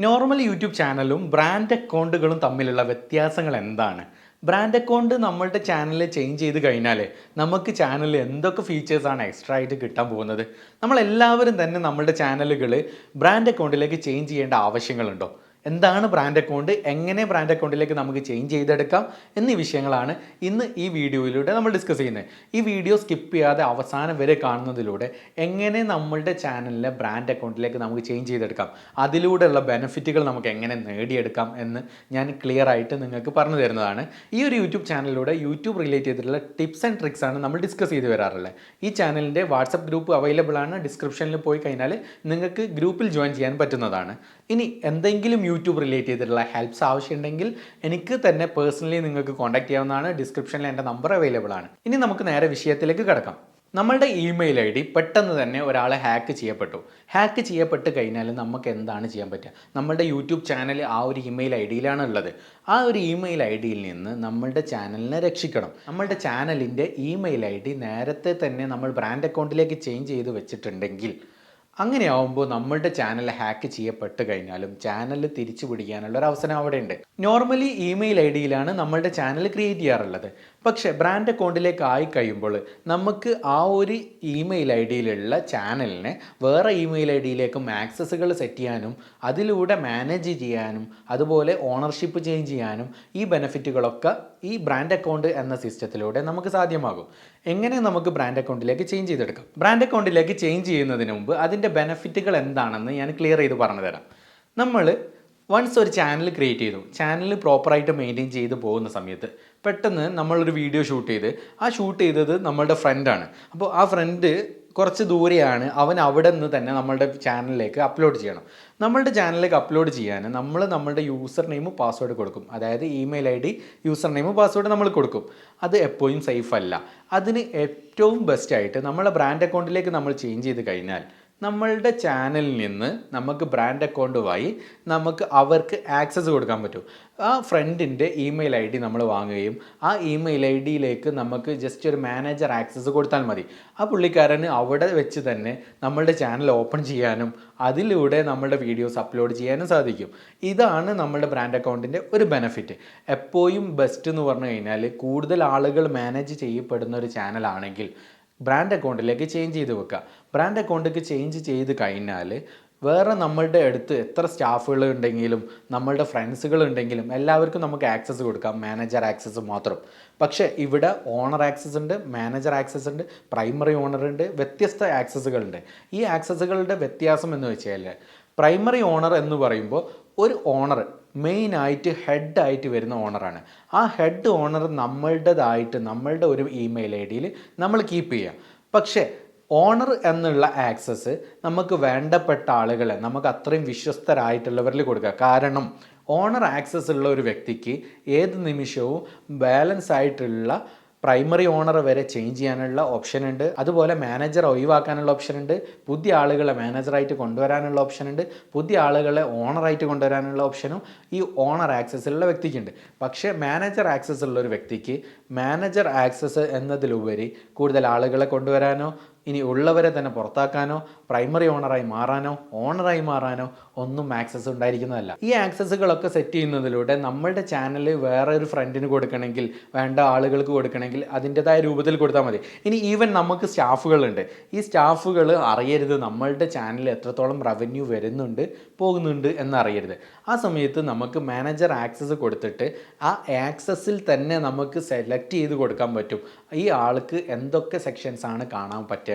Normal YouTube ചാനലും brand അക്കൗണ്ടുകളും തമ്മിലുള്ള വ്യത്യാസങ്ങൾ എന്താണ്? ബ്രാൻഡ് അക്കൗണ്ട് നമ്മളുടെ ചാനൽ ചേഞ്ച് ചെയ്ത് കഴിഞ്ഞാൽ നമുക്ക് ചാനലിൽ എന്തൊക്കെ ഫീച്ചേഴ്സാണ് എക്സ്ട്രാ ആയിട്ട് കിട്ടാൻ പോകുന്നത്? നമ്മളെല്ലാവരും തന്നെ നമ്മളുടെ ചാനലുകൾ ബ്രാൻഡ് അക്കൗണ്ടിലേക്ക് ചേഞ്ച് ചെയ്യേണ്ട ആവശ്യങ്ങളുണ്ടോ? എന്താണ് ബ്രാൻഡ് അക്കൗണ്ട്, എങ്ങനെ ബ്രാൻഡ് അക്കൗണ്ടിലേക്ക് നമുക്ക് ചേഞ്ച് ചെയ്തെടുക്കാം എന്നീ വിഷയങ്ങളാണ് ഇന്ന് ഈ വീഡിയോയിലൂടെ നമ്മൾ ഡിസ്കസ് ചെയ്യുന്നത്. ഈ വീഡിയോ സ്കിപ്പ് ചെയ്യാതെ അവസാനം വരെ കാണുന്നതിലൂടെ എങ്ങനെ നമ്മളുടെ ചാനലിലെ ബ്രാൻഡ് അക്കൗണ്ടിലേക്ക് നമുക്ക് ചേഞ്ച് ചെയ്തെടുക്കാം, അതിലൂടെയുള്ള ബെനിഫിറ്റുകൾ നമുക്ക് എങ്ങനെ നേടിയെടുക്കാം എന്ന് ഞാൻ ക്ലിയർ ആയിട്ട് നിങ്ങൾക്ക് പറഞ്ഞു തരുന്നതാണ്. ഈ ഒരു യൂട്യൂബ് ചാനലിലൂടെ യൂട്യൂബ് റിലേറ്റ് ചെയ്തിട്ടുള്ള ടിപ്സ് ആൻഡ് ട്രിക്സ് ആണ് നമ്മൾ ഡിസ്കസ് ചെയ്ത് വരാറുള്ളത്. ഈ ചാനലിൻ്റെ വാട്സപ്പ് ഗ്രൂപ്പ് അവൈലബിൾ ആണ്. ഡിസ്ക്രിപ്ഷനിൽ പോയി കഴിഞ്ഞാൽ നിങ്ങൾക്ക് ഗ്രൂപ്പിൽ ജോയിൻ ചെയ്യാൻ പറ്റുന്നതാണ്. ഇനി എന്തെങ്കിലും യൂട്യൂബ് റിലേറ്റ് ചെയ്തിട്ടുള്ള ഹെൽപ്സ് ആവശ്യമുണ്ടെങ്കിൽ എനിക്ക് തന്നെ പേഴ്സണലി നിങ്ങൾക്ക് കോൺടാക്ട് ചെയ്യാവുന്നതാണ്. ഡിസ്ക്രിപ്ഷനിൽ എൻ്റെ നമ്പർ അവൈലബിൾ ആണ്. ഇനി നമുക്ക് നേരെ വിഷയത്തിലേക്ക് കിടക്കാം. നമ്മളുടെ ഇമെയിൽ ഐ ഡി പെട്ടെന്ന് തന്നെ ഒരാളെ ഹാക്ക് ചെയ്യപ്പെട്ട് കഴിഞ്ഞാൽ നമുക്ക് എന്താണ് ചെയ്യാൻ പറ്റുക? നമ്മളുടെ യൂട്യൂബ് ചാനൽ ആ ഒരു ഇമെയിൽ ഐ ഡിയിലാണ് ഉള്ളത്. ആ ഒരു ഇമെയിൽ ഐ ഡിയിൽ നിന്ന് നമ്മളുടെ ചാനലിനെ രക്ഷിക്കണം. നമ്മളുടെ ചാനലിൻ്റെ ഇമെയിൽ ഐ ഡി നേരത്തെ തന്നെ നമ്മൾ ബ്രാൻഡ് അക്കൗണ്ടിലേക്ക് ചേഞ്ച് ചെയ്ത് വെച്ചിട്ടുണ്ടെങ്കിൽ, അങ്ങനെയാവുമ്പോൾ നമ്മളുടെ ചാനൽ ഹാക്ക് ചെയ്യപ്പെട്ട് കഴിഞ്ഞാലും ചാനൽ തിരിച്ചു പിടിക്കാനുള്ള ഒരു അവസരം അവിടെ ഉണ്ട്. നോർമലി ഇമെയിൽ ഐ ഡിയിലാണ് നമ്മളുടെ ചാനൽ ക്രിയേറ്റ് ചെയ്യാറുള്ളത്. പക്ഷേ ബ്രാൻഡ് അക്കൗണ്ടിലേക്ക് ആയി കഴിയുമ്പോൾ നമുക്ക് ആ ഒരു ഇമെയിൽ ഐ ഡിയിലുള്ള ചാനലിനെ വേറെ ഇമെയിൽ ഐ ഡിയിലേക്കും ആക്സസുകൾ സെറ്റ് ചെയ്യാനും അതിലൂടെ മാനേജ് ചെയ്യാനും അതുപോലെ ഓണർഷിപ്പ് ചേഞ്ച് ചെയ്യാനും ഈ ബെനിഫിറ്റുകളൊക്കെ ഈ ബ്രാൻഡ് അക്കൗണ്ട് എന്ന സിസ്റ്റത്തിലൂടെ നമുക്ക് സാധ്യമാകും. എങ്ങനെ നമുക്ക് ബ്രാൻഡ് അക്കൗണ്ടിലേക്ക് ചേഞ്ച് ചെയ്തെടുക്കാം? ബ്രാൻഡ് അക്കൗണ്ടിലേക്ക് ചേഞ്ച് ചെയ്യുന്നതിന് മുമ്പ് അതിൻ്റെ ബെനിഫിറ്റുകൾ എന്താണെന്ന് ഞാൻ ക്ലിയർ ചെയ്ത് പറഞ്ഞു തരാം. നമ്മൾ വൺസ് ഒരു ചാനൽ ക്രിയേറ്റ് ചെയ്തു, ചാനൽ പ്രോപ്പറായിട്ട് മെയിൻറ്റെയിൻ ചെയ്ത് പോകുന്ന സമയത്ത് പെട്ടെന്ന് നമ്മളൊരു വീഡിയോ ഷൂട്ട് ചെയ്തത് നമ്മളുടെ ഫ്രണ്ടാണ്. അപ്പോൾ ആ ഫ്രണ്ട് കുറച്ച് ദൂരെയാണ്, അവൻ അവിടെ നിന്ന് തന്നെ നമ്മളുടെ ചാനലിലേക്ക് അപ്ലോഡ് ചെയ്യണം. നമ്മളുടെ ചാനലിലേക്ക് അപ്ലോഡ് ചെയ്യാൻ നമ്മളുടെ യൂസർ നെയിം പാസ്വേഡ് കൊടുക്കും. അതായത് email I D user name password നമ്മൾ കൊടുക്കും. അത് എപ്പോഴും സേഫ് അല്ല. അതിന് ഏറ്റവും ബെസ്റ്റായിട്ട് നമ്മളെ ബ്രാൻഡ് അക്കൗണ്ടിലേക്ക് നമ്മൾ ചേഞ്ച് ചെയ്ത് കഴിഞ്ഞാൽ നമ്മളുടെ ചാനലിൽ നിന്ന് നമുക്ക് ബ്രാൻഡ് അക്കൗണ്ട് വഴി നമുക്ക് അവർക്ക് ആക്സസ് കൊടുക്കാൻ പറ്റും. ആ ഫ്രണ്ടിൻ്റെ ഇമെയിൽ ഐ ഡി നമ്മൾ വാങ്ങുകയും ആ ഇമെയിൽ ഐ ഡിയിലേക്ക് നമുക്ക് ജസ്റ്റ് ഒരു മാനേജർ ആക്സസ് കൊടുത്താൽ മതി. ആ പുള്ളിക്കാരന് അവിടെ വെച്ച് തന്നെ നമ്മളുടെ ചാനൽ ഓപ്പൺ ചെയ്യാനും അതിലൂടെ നമ്മളുടെ വീഡിയോസ് അപ്ലോഡ് ചെയ്യാനും സാധിക്കും. ഇതാണ് നമ്മളുടെ ബ്രാൻഡ് അക്കൗണ്ടിൻ്റെ ഒരു ബെനിഫിറ്റ്. എപ്പോഴും ബെസ്റ്റ് എന്ന് പറഞ്ഞു കഴിഞ്ഞാൽ കൂടുതൽ ആളുകൾ മാനേജ് ചെയ്യപ്പെടുന്ന ഒരു ചാനലാണെങ്കിൽ ബ്രാൻഡ് അക്കൗണ്ടിലേക്ക് ചേഞ്ച് ചെയ്ത് വെക്കുക. ബ്രാൻഡ് അക്കൗണ്ടിലേക്ക് ചേഞ്ച് ചെയ്ത് കഴിഞ്ഞാൽ വേറെ നമ്മളുടെ അടുത്ത് എത്ര സ്റ്റാഫുകൾ ഉണ്ടെങ്കിലും നമ്മളുടെ ഫ്രണ്ട്സുകൾ ഉണ്ടെങ്കിലും എല്ലാവർക്കും നമുക്ക് ആക്സസ് കൊടുക്കാം, മാനേജർ ആക്സസ് മാത്രം. പക്ഷേ ഇവിടെ ഓണർ ആക്സസ് ഉണ്ട്, മാനേജർ ആക്സസ് ഉണ്ട്, പ്രൈമറി ഓണർ ഉണ്ട്, വ്യത്യസ്ത ആക്സസുകളുണ്ട്. ഈ ആക്സസുകളുടെ വ്യത്യാസം എന്ന് വെച്ചാൽ പ്രൈമറി ഓണർ എന്ന് പറയുമ്പോൾ ഒരു ഓണർ മെയിനായിട്ട് ഹെഡായിട്ട് വരുന്ന ഓണറാണ്. ആ ഹെഡ് ഓണർ നമ്മളുടെ ഒരു ഇമെയിൽ ഐ ഡിയിൽ നമ്മൾ കീപ്പ് ചെയ്യുക. പക്ഷേ ഓണർ എന്നുള്ള ആക്സസ് നമുക്ക് വേണ്ടപ്പെട്ട ആളുകളെ, നമുക്ക് അത്രയും വിശ്വസ്തരായിട്ടുള്ളവരിൽ കൊടുക്കുക. കാരണം ഓണർ ആക്സസ് ഉള്ള ഒരു വ്യക്തിക്ക് ഏത് നിമിഷവും ബാലൻസ് ആയിട്ടുള്ള പ്രൈമറി ഓണർ വരെ ചേഞ്ച് ചെയ്യാനുള്ള ഓപ്ഷൻ ഉണ്ട്. അതുപോലെ മാനേജർ ഒഴിവാക്കാനുള്ള ഓപ്ഷൻ ഉണ്ട്. പുതിയ ആളുകളെ മാനേജറായിട്ട് കൊണ്ടുവരാനുള്ള ഓപ്ഷൻ ഉണ്ട്. പുതിയ ആളുകളെ ഓണറായിട്ട് കൊണ്ടുവരാനുള്ള ഓപ്ഷനും ഈ ഓണർ ആക്സസ്സിലുള്ള വ്യക്തിക്കുണ്ട്. പക്ഷേ മാനേജർ ആക്സസ് ഉള്ള ഒരു വ്യക്തിക്ക് മാനേജർ ആക്സസ് എന്നതിലുപരി കൂടുതൽ ആളുകളെ കൊണ്ടുവരാനോ ഇനി ഉള്ളവരെ തന്നെ പുറത്താക്കാനോ പ്രൈമറി ഓണറായി മാറാനോ ഒന്നും ആക്സസ് ഉണ്ടായിരിക്കുന്നതല്ല. ഈ ആക്സസുകളൊക്കെ സെറ്റ് ചെയ്യുന്നതിലൂടെ നമ്മളുടെ ചാനൽ വേറെ ഒരു ഫ്രണ്ടിന് കൊടുക്കണമെങ്കിൽ, വേണ്ട ആളുകൾക്ക് കൊടുക്കണമെങ്കിൽ അതിൻ്റെതായ രൂപത്തിൽ കൊടുത്താൽ മതി. ഇനി ഈവൻ നമുക്ക് സ്റ്റാഫുകളുണ്ട്. ഈ സ്റ്റാഫുകൾ അറിയരുത് നമ്മളുടെ ചാനൽ എത്രത്തോളം റവന്യൂ പോകുന്നുണ്ട് എന്നറിയരുത്. ആ സമയത്ത് നമുക്ക് മാനേജർ ആക്സസ് കൊടുത്തിട്ട് ആ ആക്സസിൽ തന്നെ നമുക്ക് സെലക്ട് ചെയ്ത് കൊടുക്കാൻ പറ്റും ഈ ആൾക്ക് എന്തൊക്കെ സെക്ഷൻസാണ് കാണാൻ പറ്റേണ്ടത്,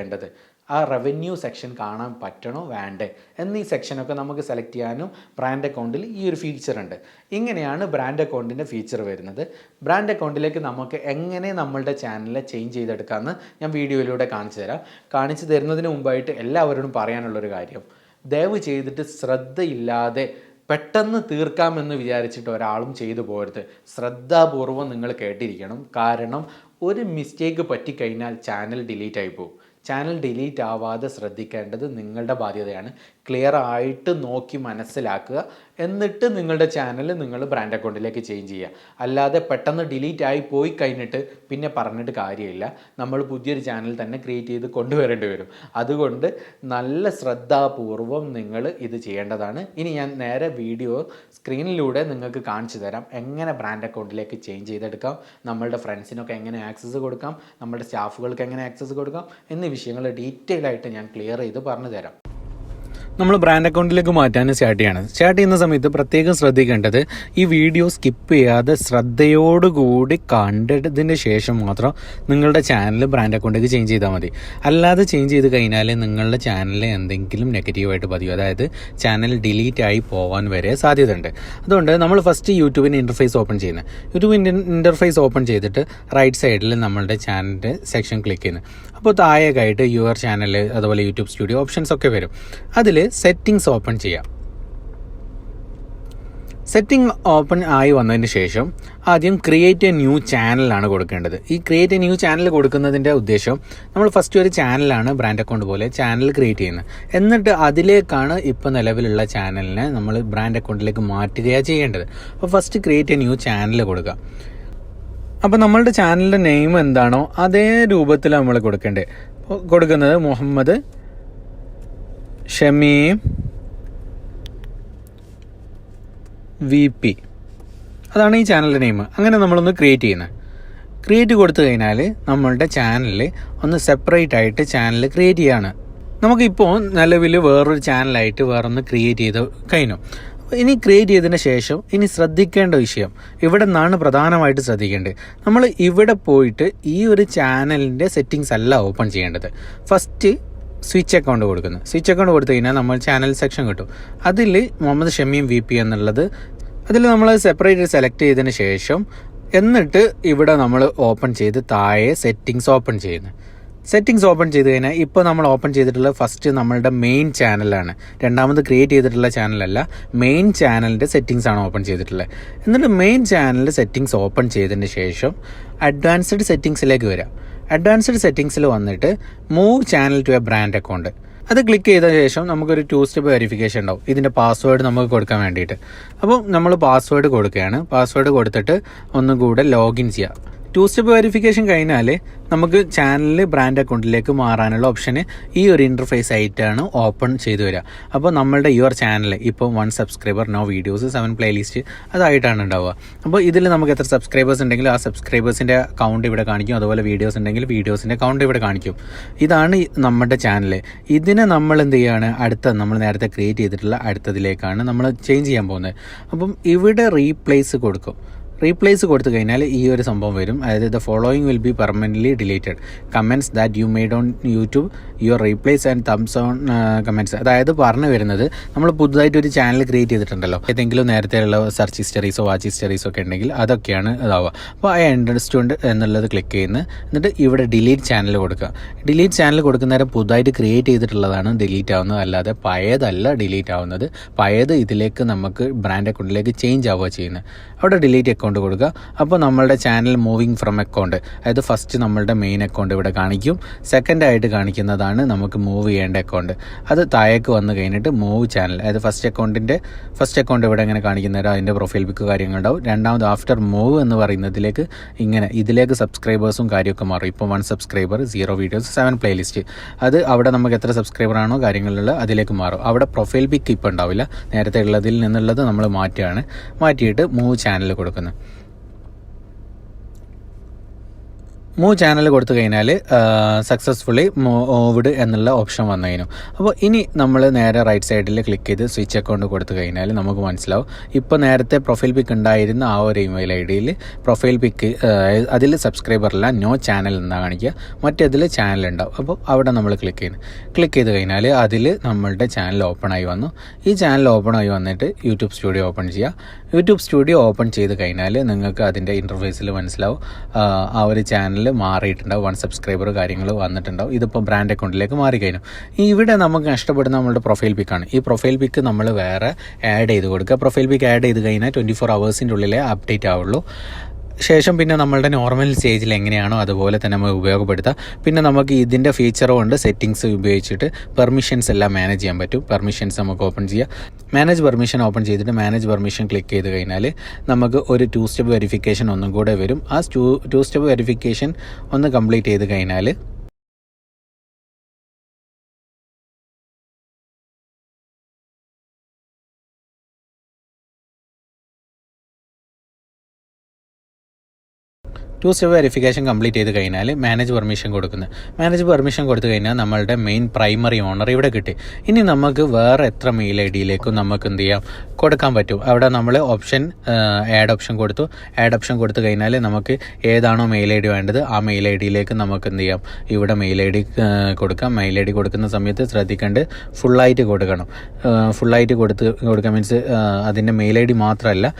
ആ റവന്യൂ സെക്ഷൻ കാണാൻ പറ്റണോ വേണ്ടേ എന്നീ സെക്ഷനൊക്കെ നമുക്ക് സെലക്ട് ചെയ്യാനും ബ്രാൻഡ് അക്കൗണ്ടിൽ ഈ ഒരു ഫീച്ചർ ഉണ്ട്. ഇങ്ങനെയാണ് ബ്രാൻഡ് അക്കൗണ്ടിൻ്റെ ഫീച്ചർ വരുന്നത്. ബ്രാൻഡ് അക്കൗണ്ടിലേക്ക് നമുക്ക് എങ്ങനെ നമ്മളുടെ ചാനലിനെ ചേഞ്ച് ചെയ്തെടുക്കാമെന്ന് ഞാൻ വീഡിയോയിലൂടെ കാണിച്ചു തരുന്നതിന് മുമ്പായിട്ട് എല്ലാവരോടും പറയാനുള്ളൊരു കാര്യം, ദയവ് ചെയ്തിട്ട് ശ്രദ്ധയില്ലാതെ പെട്ടെന്ന് തീർക്കാമെന്ന് വിചാരിച്ചിട്ട് ഒരാളും ചെയ്തു പോകരുത്. ശ്രദ്ധാപൂർവം നിങ്ങൾ കേട്ടിരിക്കണം. കാരണം ഒരു മിസ്റ്റേക്ക് പറ്റിക്കഴിഞ്ഞാൽ ചാനൽ ഡിലീറ്റ് ആയി പോകും. ചാനൽ ഡിലീറ്റ് ആവാതെ ശ്രദ്ധിക്കേണ്ടത് നിങ്ങളുടെ ബാധ്യതയാണ്. ക്ലിയർ ആയിട്ട് നോക്കി മനസ്സിലാക്കുക. എന്നിട്ട് നിങ്ങളുടെ ചാനൽ നിങ്ങൾ ബ്രാൻഡ് അക്കൗണ്ടിലേക്ക് ചേഞ്ച് ചെയ്യുക. അല്ലാതെ പെട്ടെന്ന് ഡിലീറ്റ് ആയി പോയി കഴിഞ്ഞിട്ട് പിന്നെ പറഞ്ഞിട്ട് കാര്യമില്ല. നമ്മൾ പുതിയൊരു ചാനൽ തന്നെ ക്രിയേറ്റ് ചെയ്ത് കൊണ്ടുവരേണ്ടി വരും. അതുകൊണ്ട് നല്ല ശ്രദ്ധാപൂർവം നിങ്ങൾ ഇത് ചെയ്യേണ്ടതാണ്. ഇനി ഞാൻ നേരെ വീഡിയോ സ്ക്രീനിലൂടെ നിങ്ങൾക്ക് കാണിച്ചു തരാം എങ്ങനെ ബ്രാൻഡ് അക്കൗണ്ടിലേക്ക് ചേഞ്ച് ചെയ്തെടുക്കാം, നമ്മളുടെ ഫ്രണ്ട്സിനൊക്കെ എങ്ങനെ ആക്സസ് കൊടുക്കാം, നമ്മുടെ സ്റ്റാഫുകൾക്ക് എങ്ങനെ ആക്സസ് കൊടുക്കാം എന്നീ വിഷയങ്ങൾ ഡീറ്റെയിൽ ആയിട്ട് ഞാൻ ക്ലിയർ ചെയ്ത് പറഞ്ഞു തരാം. നമ്മൾ ബ്രാൻഡ് അക്കൗണ്ടിലേക്ക് മാറ്റാൻ സ്റ്റാർട്ട് ചെയ്യുന്ന സമയത്ത് പ്രത്യേകം ശ്രദ്ധിക്കേണ്ടത് ഈ വീഡിയോ സ്കിപ്പ് ചെയ്യാതെ ശ്രദ്ധയോടുകൂടി കണ്ടതിന് ശേഷം മാത്രം നിങ്ങളുടെ ചാനൽ ബ്രാൻഡ് അക്കൗണ്ടിലേക്ക് ചേഞ്ച് ചെയ്താൽ മതി. അല്ലാതെ ചേഞ്ച് ചെയ്ത് കഴിഞ്ഞാൽ നിങ്ങളുടെ ചാനലിൽ എന്തെങ്കിലും നെഗറ്റീവായിട്ട് പതിയും, അതായത് ചാനൽ ഡിലീറ്റ് ആയി പോകാൻ വരെ സാധ്യതയുണ്ട്. അതുകൊണ്ട് നമ്മൾ ഫസ്റ്റ് യൂട്യൂബിൻ്റെ ഇൻ്റർഫേസ് ഓപ്പൺ ചെയ്യുന്നത്. യൂട്യൂബിൻ്റെ ഇൻ്റർഫേസ് ഓപ്പൺ ചെയ്തിട്ട് റൈറ്റ് സൈഡിൽ നമ്മളുടെ ചാനലിൻ്റെ സെക്ഷൻ ക്ലിക്ക് ചെയ്യുന്നത്. അപ്പോൾ താഴെയായിട്ട് യുവർ ചാനൽ, അതുപോലെ യൂട്യൂബ് സ്റ്റുഡിയോ ഓപ്ഷൻസ് ഒക്കെ വരും. അതിൽ സെറ്റിങ്സ് ഓപ്പൺ ചെയ്യാം. സെറ്റിംഗ് ഓപ്പൺ ആയി വന്നതിന് ശേഷം ആദ്യം ക്രിയേറ്റ് എ ന്യൂ ചാനലാണ് കൊടുക്കേണ്ടത്. ഈ ക്രിയേറ്റ് എ ന്യൂ ചാനൽ കൊടുക്കുന്നതിൻ്റെ ഉദ്ദേശം, നമ്മൾ ഫസ്റ്റ് ഒരു ചാനലാണ് ബ്രാൻഡ് അക്കൗണ്ട് പോലെ ചാനൽ ക്രിയേറ്റ് ചെയ്യുന്നത്. എന്നിട്ട് അതിലേക്കാണ് ഇപ്പോൾ നിലവിലുള്ള ചാനലിനെ നമ്മൾ ബ്രാൻഡ് അക്കൗണ്ടിലേക്ക് മാറ്റുകയാണ് ചെയ്യേണ്ടത്. അപ്പോൾ first create A new channel കൊടുക്കുക. അപ്പോൾ നമ്മളുടെ ചാനലിൻ്റെ നെയിം എന്താണോ അതേ രൂപത്തിൽ നമ്മൾ കൊടുക്കുന്നത് മുഹമ്മദ് ഷമീം VP, അതാണ് ഈ ചാനലിൻ്റെ നെയിം. അങ്ങനെ നമ്മളൊന്ന് ക്രിയേറ്റ് ചെയ്യുന്നത്. ക്രിയേറ്റ് കൊടുത്തു കഴിഞ്ഞാൽ നമ്മളുടെ ചാനലിൽ ഒന്ന് സെപ്പറേറ്റ് ആയിട്ട് ചാനൽ ക്രിയേറ്റ് ചെയ്യുകയാണ്. നമുക്കിപ്പോൾ നിലവിൽ വേറൊരു ചാനലായിട്ട് വേറൊന്ന് ക്രിയേറ്റ് ചെയ്ത് കഴിഞ്ഞു. ഇനി ക്രിയേറ്റ് ചെയ്തതിന് ശേഷം ഇനി ശ്രദ്ധിക്കേണ്ട വിഷയം ഇവിടെ നിന്നാണ് പ്രധാനമായിട്ട് ശ്രദ്ധിക്കേണ്ടത്. നമ്മൾ ഇവിടെ പോയിട്ട് ഈ ഒരു ചാനലിൻ്റെ സെറ്റിങ്സ് അല്ല ഓപ്പൺ ചെയ്യേണ്ടത്. ഫസ്റ്റ് സ്വിച്ച് അക്കൗണ്ട് കൊടുക്കുന്നത്. സ്വിച്ച് അക്കൗണ്ട് കൊടുത്തു കഴിഞ്ഞാൽ നമ്മൾ ചാനൽ സെക്ഷൻ കിട്ടും. അതിൽ മുഹമ്മദ് ഷമീം VP എന്നുള്ളത് അതിൽ നമ്മൾ സെപ്പറേറ്റ് സെലക്ട് ചെയ്തതിന് ശേഷം എന്നിട്ട് ഇവിടെ നമ്മൾ ഓപ്പൺ ചെയ്ത് താഴെ സെറ്റിങ്സ് ഓപ്പൺ ചെയ്യുന്നത്. സെറ്റിങ്സ് ഓപ്പൺ ചെയ്ത് കഴിഞ്ഞാൽ ഇപ്പോൾ നമ്മൾ ഓപ്പൺ ചെയ്തിട്ടുള്ള ഫസ്റ്റ് നമ്മളുടെ മെയിൻ ചാനലാണ്, രണ്ടാമത് ക്രിയേറ്റ് ചെയ്തിട്ടുള്ള ചാനലല്ല, മെയിൻ ചാനലിൻ്റെ സെറ്റിങ്സ് ആണ് ഓപ്പൺ ചെയ്തിട്ടുള്ളത്. എന്നിട്ട് മെയിൻ ചാനലിൻ്റെ സെറ്റിങ്സ് ഓപ്പൺ ചെയ്തതിന് ശേഷം അഡ്വാൻസ്ഡ് സെറ്റിങ്സിലേക്ക് വരാം. അഡ്വാൻസ്ഡ് സെറ്റിങ്സിൽ വന്നിട്ട് move channel to a brand account അത് ക്ലിക്ക് ചെയ്ത ശേഷം നമുക്കൊരു 2 സ്റ്റെപ്പ് വെരിഫിക്കേഷൻ ഉണ്ടാവും, ഇതിൻ്റെ പാസ്വേഡ് നമുക്ക് കൊടുക്കാൻ വേണ്ടിയിട്ട്. അപ്പോൾ നമ്മൾ പാസ്വേഡ് കൊടുക്കുകയാണ്. പാസ്വേഡ് കൊടുത്തിട്ട് ഒന്നും കൂടെ ലോഗിൻ ചെയ്യുക. 2 സ്റ്റെപ്പ് വെരിഫിക്കേഷൻ കഴിഞ്ഞാൽ നമുക്ക് ചാനലിൽ ബ്രാൻഡ് അക്കൗണ്ടിലേക്ക് മാറാനുള്ള ഓപ്ഷന് ഈ ഒരു ഇൻ്റർഫേസ് ആയിട്ടാണ് ഓപ്പൺ ചെയ്തു വരിക. അപ്പോൾ നമ്മളുടെ യുവർ ചാനൽ ഇപ്പോൾ 1 സബ്സ്ക്രൈബർ, നോ വീഡിയോസ്, 7 പ്ലേലിസ്റ്റ് അതായിട്ടാണ് ഉണ്ടാവുക. അപ്പോൾ ഇതിൽ നമുക്ക് എത്ര സബ്സ്ക്രൈബേഴ്സ് ഉണ്ടെങ്കിൽ ആ സബ്സ്ക്രൈബേഴ്സിൻ്റെ കൗണ്ട് ഇവിടെ കാണിക്കും, അതുപോലെ വീഡിയോസ് ഉണ്ടെങ്കിൽ വീഡിയോസിൻ്റെ കൗണ്ട് ഇവിടെ കാണിക്കും. ഇതാണ് നമ്മുടെ ചാനൽ. ഇതിനെ നമ്മൾ എന്ത് ചെയ്യുകയാണ്, നമ്മൾ നേരത്തെ ക്രിയേറ്റ് ചെയ്തിട്ടുള്ള അടുത്തതിലേക്കാണ് നമ്മൾ ചേഞ്ച് ചെയ്യാൻ പോകുന്നത്. അപ്പം ഇവിടെ റീപ്ലേസ് കൊടുക്കും. റീപ്ലേസ് കൊടുത്തു കഴിഞ്ഞാൽ ഈ ഒരു സംഭവം വരും, അതായത് the following will be permanently deleted, comments that you made on YouTube your replace and thumbs on comments. അതായത് പറഞ്ഞു വരുന്നത്, നമ്മൾ പുതുതായിട്ട് ഒരു ചാനൽ ക്രിയേറ്റ് ചെയ്തിട്ടുണ്ടല്ലോ, ഏതെങ്കിലും നേരത്തെയുള്ള സെർച്ച് ഹിസ്റ്ററീസോ വാച്ച് ഹിസ്റ്ററീസോ ഒക്കെ ഉണ്ടെങ്കിൽ അതൊക്കെയാണ് ഇതാവുക. അപ്പോൾ ഐ അണ്ടർസ്റ്റുഡ് എന്നുള്ളത് ക്ലിക്ക് ചെയ്യുന്നത്. എന്നിട്ട് ഇവിടെ ഡിലീറ്റ് ചാനൽ കൊടുക്കുക. ഡിലീറ്റ് ചാനൽ കൊടുക്കുന്നേരം പുതുതായിട്ട് ക്രിയേറ്റ് ചെയ്തിട്ടുള്ളതാണ് ഡിലീറ്റ് ആവുന്നത്, അല്ലാതെ പഴയതല്ല ഡിലീറ്റ് ആവുന്നത്. പഴയത് ഇതിലേക്ക് നമുക്ക് ബ്രാൻഡ് അക്കൗണ്ടിലേക്ക് ചേഞ്ച് ആവുക ചെയ്യുന്നത്. അവിടെ ഡിലീറ്റ് അക്കൗണ്ട് കൊടുക്കുക. അപ്പോൾ നമ്മളുടെ ചാനൽ മൂവിങ് ഫ്രം അക്കൗണ്ട്, അതായത് ഫസ്റ്റ് നമ്മളുടെ മെയിൻ അക്കൗണ്ട് ഇവിടെ കാണിക്കും, സെക്കൻഡായിട്ട് കാണിക്കുന്നതാണ് നമുക്ക് മൂവ് ചെയ്യേണ്ട അക്കൗണ്ട്. അത് താഴേക്ക് വന്നു കഴിഞ്ഞിട്ട് മൂവ് ചാനൽ, അതായത് ഫസ്റ്റ് അക്കൗണ്ട് ഇവിടെ ഇങ്ങനെ കാണിക്കുന്നേരം അതിൻ്റെ പ്രൊഫൈൽ പിക്ക് കാര്യങ്ങളുണ്ടാവും. രണ്ടാമത് ആഫ്റ്റർ മൂവ് എന്ന് പറയുന്നതിലേക്ക് ഇതിലേക്ക് സബ്സ്ക്രൈബേഴ്സും കാര്യമൊക്കെ മാറും. ഇപ്പോൾ 1 സബ്സ്ക്രൈബർ, 0 വീഡിയോസ്, 7 പ്ലേലിസ്റ്റ്. അത് അവിടെ നമുക്ക് എത്ര സബ്സ്ക്രൈബറാണോ കാര്യങ്ങളുള്ള അതിലേക്ക് മാറും. അവിടെ പ്രൊഫൈൽ പിക്ക് ഇപ്പോൾ ഉണ്ടാവില്ല, നേരത്തെ ഉള്ളതിൽ നിന്നുള്ളത് നമ്മൾ മാറ്റിയിട്ട് മൂവ് ചാനൽ കൊടുക്കുന്നത്. മൂവ് ചാനൽ കൊടുത്തു കഴിഞ്ഞാൽ സക്സസ്ഫുള്ളി മൂവ്ഡ് എന്നുള്ള ഓപ്ഷൻ വന്നു കഴിഞ്ഞു. അപ്പോൾ ഇനി നമ്മൾ നേരെ റൈറ്റ് സൈഡിൽ ക്ലിക്ക് ചെയ്ത് സ്വിച്ച് അക്കൗണ്ട് കൊടുത്തു കഴിഞ്ഞാൽ നമുക്ക് മനസ്സിലാവും, ഇപ്പോൾ നേരത്തെ പ്രൊഫൈൽ പിക്ക് ഉണ്ടായിരുന്ന ആ ഒരു ഇമെയിൽ ID പ്രൊഫൈൽ പിക്ക് അതിൽ സബ്സ്ക്രൈബറല്ല, നോ ചാനൽ എന്നാണ് കാണിക്കുക, മറ്റേതിൽ ചാനൽ ഉണ്ടാവും. അപ്പോൾ അവിടെ നമ്മൾ ക്ലിക്ക് ചെയ്ത് കഴിഞ്ഞാൽ അതിൽ നമ്മളുടെ ചാനൽ ഓപ്പൺ ആയി വന്നു. ഈ ചാനൽ ഓപ്പൺ ആയി വന്നിട്ട് യൂട്യൂബ് സ്റ്റുഡിയോ ഓപ്പൺ ചെയ്യുക. യൂട്യൂബ് സ്റ്റുഡിയോ ഓപ്പൺ ചെയ്ത് കഴിഞ്ഞാൽ നിങ്ങൾക്ക് അതിൻ്റെ ഇൻ്റർഫേസിൽ മനസ്സിലാവും ആ ഒരു ചാനൽ മാറിയിട്ടുണ്ടാവും, 1 സബ്സ്ക്രൈബർ കാര്യങ്ങൾ വന്നിട്ടുണ്ടാവും. ഇതിപ്പോൾ ബ്രാൻഡ് അക്കൗണ്ടിലേക്ക് മാറിക്കഴിഞ്ഞു. ഇവിടെ നമുക്ക് നഷ്ടപ്പെടുന്ന നമ്മളുടെ പ്രൊഫൈൽ പിക്കാണ്. ഈ പ്രൊഫൈൽ പിക്ക് നമ്മൾ വേറെ ആഡ് ചെയ്ത് കൊടുക്കുക. പ്രൊഫൈൽ പിക്ക് ആഡ് ചെയ്ത് കഴിഞ്ഞാൽ 24 ഹവേഴ്സിൻ്റെ ഉള്ളിലേ അപ്ഡേറ്റ് ആവുള്ളൂ. ശേഷം പിന്നെ നമ്മളുടെ നോർമൽ സ്റ്റേജിൽ എങ്ങനെയാണോ അതുപോലെ തന്നെ നമുക്ക് ഉപയോഗപ്പെടുത്താം. പിന്നെ നമുക്ക് ഇതിൻ്റെ ഫീച്ചറും ഉണ്ട്. സെറ്റിങ്സ് ഉപയോഗിച്ചിട്ട് പെർമിഷൻസ് എല്ലാം മാനേജ് ചെയ്യാൻ പറ്റും. പെർമിഷൻസ് നമുക്ക് ഓപ്പൺ ചെയ്യാം. മാനേജ് പെർമിഷൻ ഓപ്പൺ ചെയ്തിട്ട് മാനേജ് പെർമിഷൻ ക്ലിക്ക് ചെയ്ത് കഴിഞ്ഞാൽ നമുക്ക് ഒരു 2 സ്റ്റെപ്പ് വെരിഫിക്കേഷൻ ഒന്നും കൂടെ വരും. ആ 2 സ്റ്റെപ്പ് വെരിഫിക്കേഷൻ ഒന്ന് കംപ്ലീറ്റ് ചെയ്ത് കഴിഞ്ഞാൽ സ്റ്റെപ്പ് വെരിഫിക്കേഷൻ കംപ്ലീറ്റ് ചെയ്ത് കഴിഞ്ഞാൽ മാനേജ് പെർമിഷൻ കൊടുക്കുന്നത്. മാനേജ് പെർമിഷൻ കൊടുത്തു കഴിഞ്ഞാൽ നമ്മളുടെ മെയിൻ പ്രൈമറി ഓണർ ഇവിടെ കിട്ടി. ഇനി നമുക്ക് വേറെ എത്ര മെയിൽ ഐ ഡിയിലേക്കും നമുക്ക് എന്ത് ചെയ്യാം, കൊടുക്കാൻ പറ്റും. അവിടെ നമ്മൾ ഓപ്ഷൻ ആഡ് ഓപ്ഷൻ കൊടുത്തു. ആഡ് ഓപ്ഷൻ കൊടുത്തു കഴിഞ്ഞാൽ നമുക്ക് ഏതാണോ മെയിൽ ഐ ഡി വേണ്ടത് ആ മെയിൽ ഐ ഡിയിലേക്ക് നമുക്ക് എന്ത് ചെയ്യാം, ഇവിടെ മെയിൽ ഐ ഡി കൊടുക്കാം. മെയിൽ ഐ ഡി കൊടുക്കുന്ന സമയത്ത് ശ്രദ്ധിക്കേണ്ടത് ഫുള്ളായിട്ട് കൊടുക്കണം. ഫുള്ളായിട്ട് കൊടുക്കാൻ മീൻസ് അതിൻ്റെ മെയിൽ ഐ ഡി മാത്രമല്ല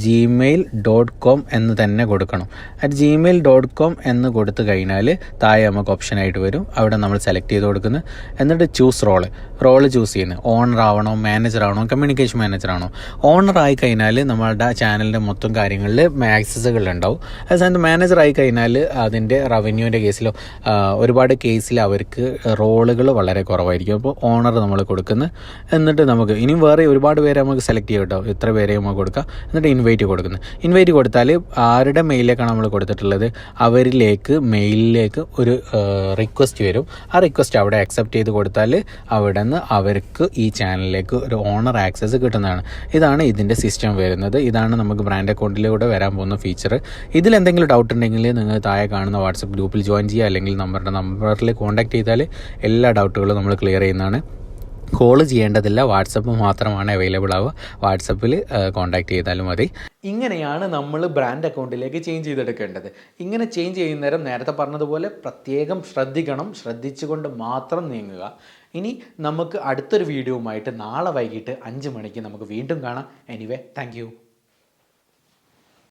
@gmail.com എന്ന് തന്നെ കൊടുക്കണം. @gmail.com എന്ന് കൊടുത്തു കഴിഞ്ഞാൽ താഴെ നമുക്ക് ഓപ്ഷനായിട്ട് വരും. അവിടെ നമ്മൾ സെലക്ട് ചെയ്ത് കൊടുക്കുന്നത്. എന്നിട്ട് ചൂസ് റോള് ചൂസ് ചെയ്യുന്നത്. ഓണർ ആവണോ, മാനേജർ ആവണോ, കമ്മ്യൂണിക്കേഷൻ മാനേജർ ആണോ? ഓണർ ആയി കഴിഞ്ഞാൽ നമ്മളുടെ ചാനലിൻ്റെ മൊത്തം കാര്യങ്ങളിൽ ആക്സസുകൾ ഉണ്ടാവും. അതേസമയത്ത് മാനേജർ ആയി കഴിഞ്ഞാൽ അതിൻ്റെ റവന്യൂവിൻ്റെ കേസിലോ ഒരുപാട് കേസിൽ അവർക്ക് റോളുകൾ വളരെ കുറവായിരിക്കും. അപ്പോൾ ഓണർ നമ്മൾ കൊടുക്കുന്നത്. എന്നിട്ട് നമുക്ക് ഇനിയും വേറെ ഒരുപാട് പേരെ നമുക്ക് സെലക്ട് ചെയ്യാം കേട്ടോ. ഇത്ര പേരെ നമുക്ക് കൊടുക്കാം. എന്നിട്ട് ഇൻവൈറ്റ് കൊടുക്കുന്നത്. ഇൻവൈറ്റ് കൊടുത്താൽ ആരുടെ മെയിലിലേക്കാണ് നമ്മൾ കൊടുത്തിട്ടുള്ളത് അവരിലേക്ക് മെയിലിലേക്ക് ഒരു റിക്വസ്റ്റ് വരും. ആ റിക്വസ്റ്റ് അവിടെ അക്സെപ്റ്റ് ചെയ്ത് കൊടുത്താൽ അവിടെ നിന്ന് അവർക്ക് ഈ ചാനലിലേക്ക് ഒരു ഓണർ ആക്സസ് കിട്ടുന്നതാണ്. ഇതാണ് ഇതിൻ്റെ സിസ്റ്റം വരുന്നത്. ഇതാണ് നമുക്ക് ബ്രാൻഡ് അക്കൗണ്ടിലൂടെ വരാൻ പോകുന്ന ഫീച്ചർ. ഇതിലെന്തെങ്കിലും ഡൗട്ട് ഉണ്ടെങ്കിൽ നിങ്ങൾ താഴെ കാണുന്ന വാട്സപ്പ് ഗ്രൂപ്പിൽ ജോയിൻ ചെയ്യുക, അല്ലെങ്കിൽ നമ്പറിൽ കോൺടാക്ട് ചെയ്താൽ എല്ലാ ഡൗട്ടുകളും നമ്മൾ ക്ലിയർ ചെയ്യുന്നതാണ്. കോൾ ചെയ്യേണ്ടതില്ല, വാട്സപ്പ് മാത്രമാണ് അവൈലബിൾ ആവുക. വാട്സപ്പിൽ കോൺടാക്ട് ചെയ്താലും മതി. ഇങ്ങനെയാണ് നമ്മൾ ബ്രാൻഡ് അക്കൗണ്ടിലേക്ക് ചേഞ്ച് ചെയ്തെടുക്കേണ്ടത്. ഇങ്ങനെ ചേഞ്ച് ചെയ്യുന്നേരം നേരത്തെ പറഞ്ഞതുപോലെ പ്രത്യേകം ശ്രദ്ധിക്കണം. ശ്രദ്ധിച്ചുകൊണ്ട് മാത്രം നീങ്ങുക. ഇനി നമുക്ക് അടുത്തൊരു വീഡിയോവുമായിട്ട് നാളെ വൈകിട്ട് 5 മണിക്ക് നമുക്ക് വീണ്ടും കാണാം. Anyway, thank you.